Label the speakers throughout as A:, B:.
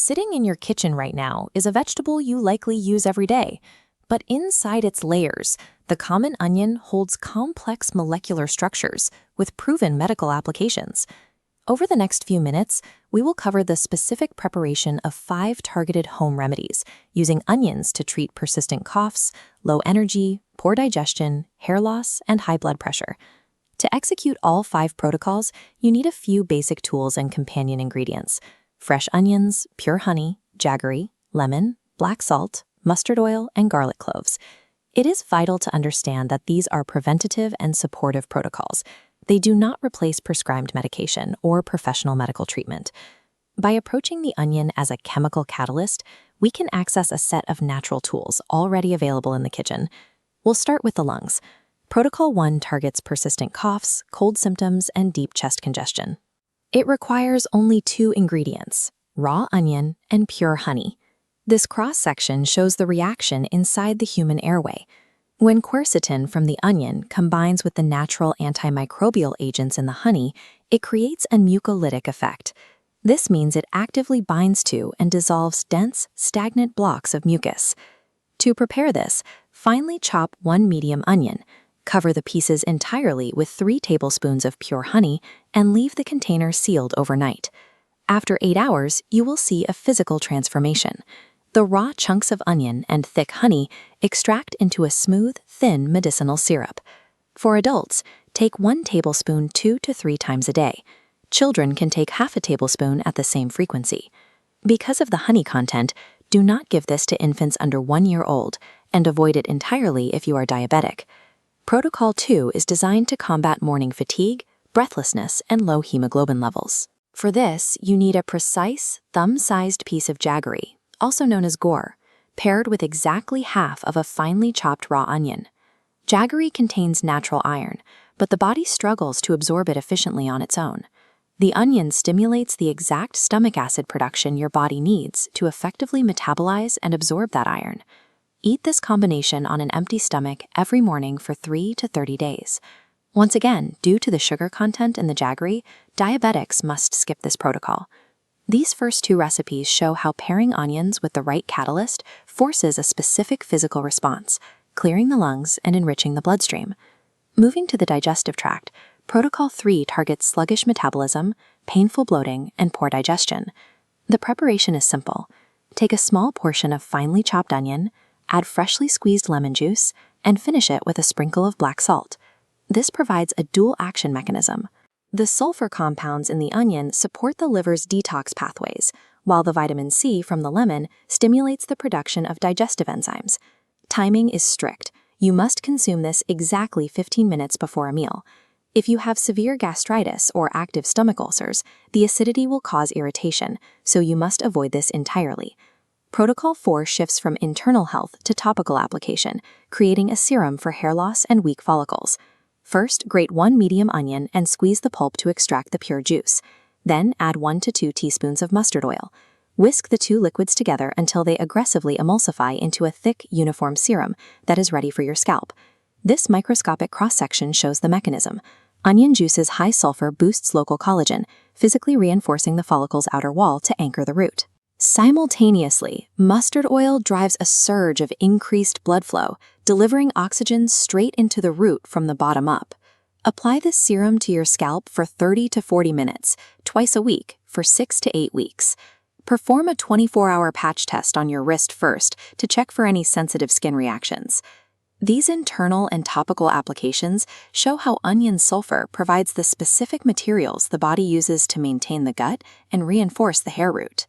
A: Sitting in your kitchen right now is a vegetable you likely use every day, but inside its layers, the common onion holds complex molecular structures with proven medical applications. Over the next few minutes, we will cover the specific preparation of 5 targeted home remedies using onions to treat persistent coughs, low energy, poor digestion, hair loss, and high blood pressure. To execute all 5 protocols, you need a few basic tools and companion ingredients: fresh onions, pure honey, jaggery, lemon, black salt, mustard oil, and garlic cloves. It is vital to understand that these are preventative and supportive protocols. They do not replace prescribed medication or professional medical treatment. By approaching the onion as a chemical catalyst, we can access a set of natural tools already available in the kitchen. We'll start with the lungs. Protocol 1 targets persistent coughs, cold symptoms, and deep chest congestion. It requires only 2 ingredients: raw onion and pure honey. This cross-section shows the reaction inside the human airway. When quercetin from the onion combines with the natural antimicrobial agents in the honey, it creates a mucolytic effect. This means it actively binds to and dissolves dense, stagnant blocks of mucus. To prepare this, finely chop 1 medium onion. Cover the pieces entirely with 3 tablespoons of pure honey and leave the container sealed overnight. After 8 hours, you will see a physical transformation. The raw chunks of onion and thick honey extract into a smooth, thin medicinal syrup. For adults, take 1 tablespoon 2 to 3 times a day. Children can take half a tablespoon at the same frequency. Because of the honey content, do not give this to infants under 1 year old, and avoid it entirely if you are diabetic. Protocol 2 is designed to combat morning fatigue, breathlessness, and low hemoglobin levels. For this, you need a precise, thumb-sized piece of jaggery, also known as gore, paired with exactly half of a finely chopped raw onion. Jaggery contains natural iron, but the body struggles to absorb it efficiently on its own. The onion stimulates the exact stomach acid production your body needs to effectively metabolize and absorb that iron. Eat this combination on an empty stomach every morning for 3 to 30 days. Once again, due to the sugar content in the jaggery, diabetics must skip this protocol. These first 2 recipes show how pairing onions with the right catalyst forces a specific physical response, clearing the lungs and enriching the bloodstream. Moving to the digestive tract, Protocol 3 targets sluggish metabolism, painful bloating, and poor digestion. The preparation is simple. Take a small portion of finely chopped onion, add freshly squeezed lemon juice, and finish it with a sprinkle of black salt. This provides a dual action mechanism. The sulfur compounds in the onion support the liver's detox pathways, while the vitamin C from the lemon stimulates the production of digestive enzymes. Timing is strict. You must consume this exactly 15 minutes before a meal. If you have severe gastritis or active stomach ulcers, the acidity will cause irritation, so you must avoid this entirely. Protocol 4 shifts from internal health to topical application, creating a serum for hair loss and weak follicles. First, grate 1 medium onion and squeeze the pulp to extract the pure juice. Then add 1 to 2 teaspoons of mustard oil. Whisk the 2 liquids together until they aggressively emulsify into a thick, uniform serum that is ready for your scalp. This microscopic cross-section shows the mechanism. Onion juice's high sulfur boosts local collagen, physically reinforcing the follicle's outer wall to anchor the root. Simultaneously, mustard oil drives a surge of increased blood flow, delivering oxygen straight into the root from the bottom up. Apply this serum to your scalp for 30 to 40 minutes, twice a week, for 6 to 8 weeks. Perform a 24-hour patch test on your wrist first to check for any sensitive skin reactions. These internal and topical applications show how onion sulfur provides the specific materials the body uses to maintain the gut and reinforce the hair root.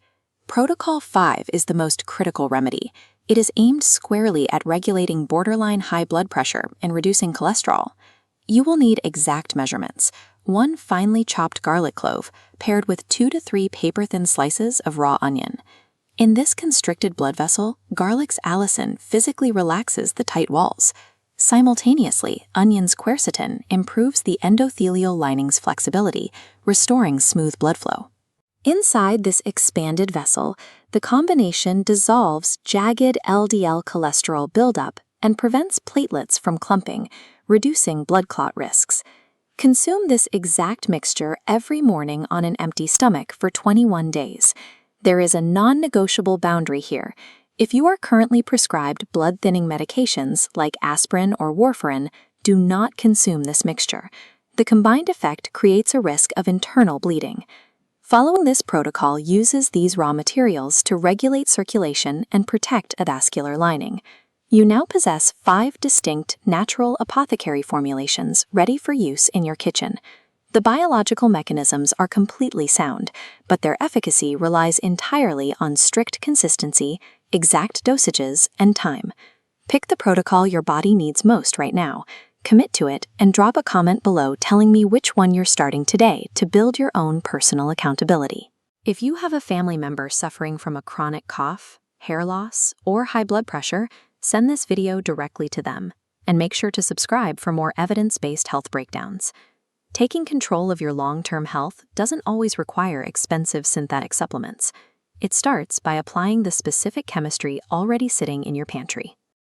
A: Protocol 5 is the most critical remedy. It is aimed squarely at regulating borderline high blood pressure and reducing cholesterol. You will need exact measurements: 1 finely chopped garlic clove paired with 2 to 3 paper-thin slices of raw onion. In this constricted blood vessel, garlic's allicin physically relaxes the tight walls. Simultaneously, onion's quercetin improves the endothelial lining's flexibility, restoring smooth blood flow. Inside this expanded vessel, the combination dissolves jagged LDL cholesterol buildup and prevents platelets from clumping, reducing blood clot risks. Consume this exact mixture every morning on an empty stomach for 21 days. There is a non-negotiable boundary here. If you are currently prescribed blood-thinning medications like aspirin or warfarin, do not consume this mixture. The combined effect creates a risk of internal bleeding. Following this protocol uses these raw materials to regulate circulation and protect a vascular lining. You now possess 5 distinct natural apothecary formulations ready for use in your kitchen. The biological mechanisms are completely sound, but their efficacy relies entirely on strict consistency, exact dosages, and time. Pick the protocol your body needs most right now, commit to it, and drop a comment below telling me which one you're starting today to build your own personal accountability. If you have a family member suffering from a chronic cough, hair loss, or high blood pressure, send this video directly to them, and make sure to subscribe for more evidence-based health breakdowns. Taking control of your long-term health doesn't always require expensive synthetic supplements. It starts by applying the specific chemistry already sitting in your pantry.